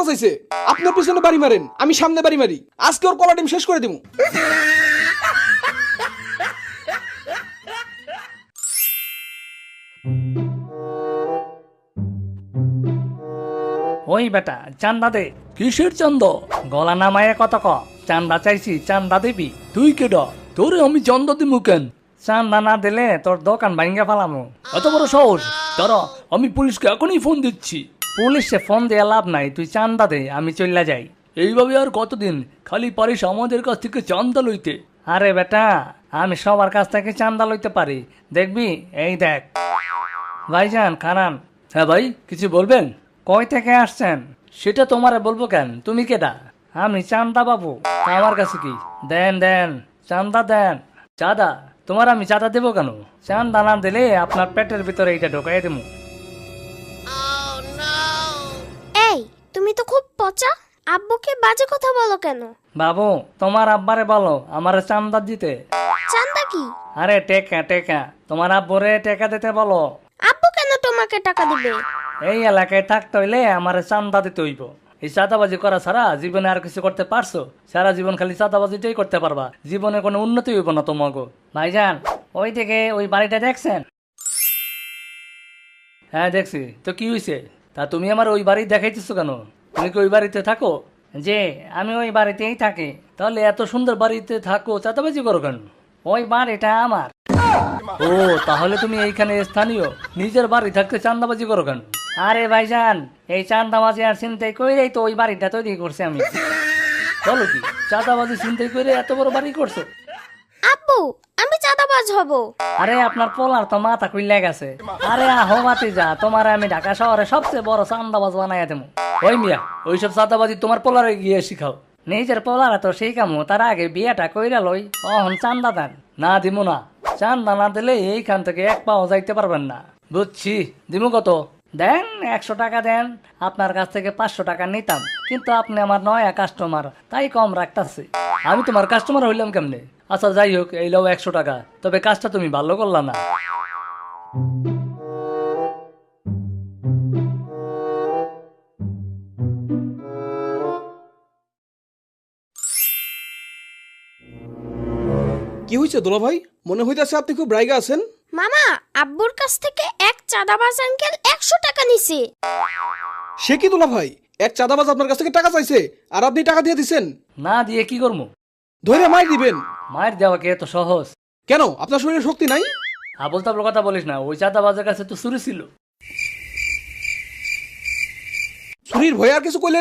চাইছে আপনার পিছনে বাড়ি মারেন, আমি সামনে বাড়ি মারি, আজকে ওর কলা ডিম শেষ করে দিব। ওই বেটা চান্দা দে। কিসের চান্দ? গলা নামায় কত ক। চান্দা চাইছি, চান্দা দিবি। তুই কেডা? তোরে আমি চান্দা দিমু কেন? চান্দা না দিলে তোর দোকান ভাঙ্গা ফেলামু। এত বড় সাহস? দাঁড়া, আমি পুলিশকে এখনই ফোন দিচ্ছি। পুলিশে ফোন দিয়ে লাভ নাই, তুই চান্দা দে, আমি চইলা যাই। এইভাবে আর কতদিন খালি পারিস আমাদের কাছ থেকে চান্দা লইতে? আরে বেটা, আমি সবার কাছ থেকে চান্দা লইতে পারি, দেখবি? এই দেখ। ভাইজান খানান। হ্যাঁ ভাই, কিছু বলবেন? কই থেকে আসছেন? সেটা তোমারে বলবো কেন, তুমি কেডা? আমি চান্দা বাবু। আমার কাছে কি? দেন দেন, চান্দা দেন। চাঁদা? তোমার আমি চাঁদা দেবো কেন? চান্দা না দিলে আপনার পেটের ভিতরে এইটা ঢোকাই দেবো। এই তুমি তো খুব পচা, আব্বুকে বাজে কথা বলো কেন? বাবু, তোমার আব্বারে বলো আমারে চান্দা দিতে। চান্দা কি? আরে টেকা টেকা, তোমার আব্বুরে টেকা দিতে বলো। আব্বু কেন তোমাকে টাকা দিবে? এই এলাকায় থাকতে হইলে আমারে চান্দা দিতে হইব। এই চাঁদাবাজি করা ছাড়া জীবনে আর কিছু করতে পারছো? সারা জীবন খালি চাঁদাবাজিটাই করতে পারবা, জীবনে কোনো উন্নতি হইব না তোমাকে। ভাইজান, ওই দিকে ওই বাড়িটা দেখছেন? হ্যাঁ দেখছি তো, কি হয়েছে? তা তুমি আমার ওই বাড়ি দেখাইতেছো কেন? তুমি কি ওই বাড়িতে থাকো? যে আমি ওই বাড়িতেই থাকি। তাহলে এত সুন্দর বাড়িতে থাকো, চাঁদাবাজি করো কেন? ওই বাড়িটা আমার। ও, তাহলে তুমি এইখানে স্থানীয়, নিজের বাড়ি থাকতে চাঁদাবাজি করো কেন? আরে ভাইজান, এই চাঁদাবাজি আর চিন্তাই করেই তো ওই বাড়িটা তৈরি করছি আমি। বলো কি, চাঁদাবাজি চিন্তাই করে এত বড় বাড়ি করছো? আব্বু, আমি চাঁদাবাজ হব? আরে আপনার পোলার তো মাথা খুইলা গেছে। আরে আহো বাতি যা, তোমার আমি ঢাকা শহরে সবচেয়ে বড় চাঁদাবাজ বানাইয়া দেবো। ওই মিয়া, ওইসব চাঁদাবাজি তোমার পোলারে গিয়ে শিখাও। নিজের পোলারে তো শিখামু, তার আগে বিয়েটা কইরা লই। অহন চান্দা দেন। না দিমু না। চান্দা না দিলে এইখান থেকে এক পাও যাইতে পারবেন না। বুঝছি, দিমু কত? দেন 100 টাকা দেন। আপনার কাছ থেকে 500 টাকা নিতাম, কিন্তু আপনি আমার নয়া কাস্টমার, তাই কম রাখতাছি। আমি তোমার কাস্টমার হইলাম কেমনে? আচ্ছা যাই হোক, এই লও 100 টাকা, তবে কাজটা তুমি ভালো করলা না। কি হয়েছে দোলা ভাই? মনে হইতেছে আপনি খুব রাইগা আছেন। মামা, আব্বুর কাছ থেকে এক চাঁদাবাজ আঙ্কেল 100 টাকা নিছে। সে কি দোলা ভাই? এক চাঁদাবাজ আপনার কাছ থেকে টাকা চাইছে আর আপনি টাকা দিয়ে দিছেন? না দিয়ে কি করবো? ধরে মার দিবেন? মায়ের দেওয়া কি এত সহজ? কেন, আপনার শরীরে শক্তি নাই? আবল তাবল কথা বলিস না, ওই চাঁদাবাজের কাছে তো চুরি ছিল। শরীর ভয়ে আর কিছু কইলেন?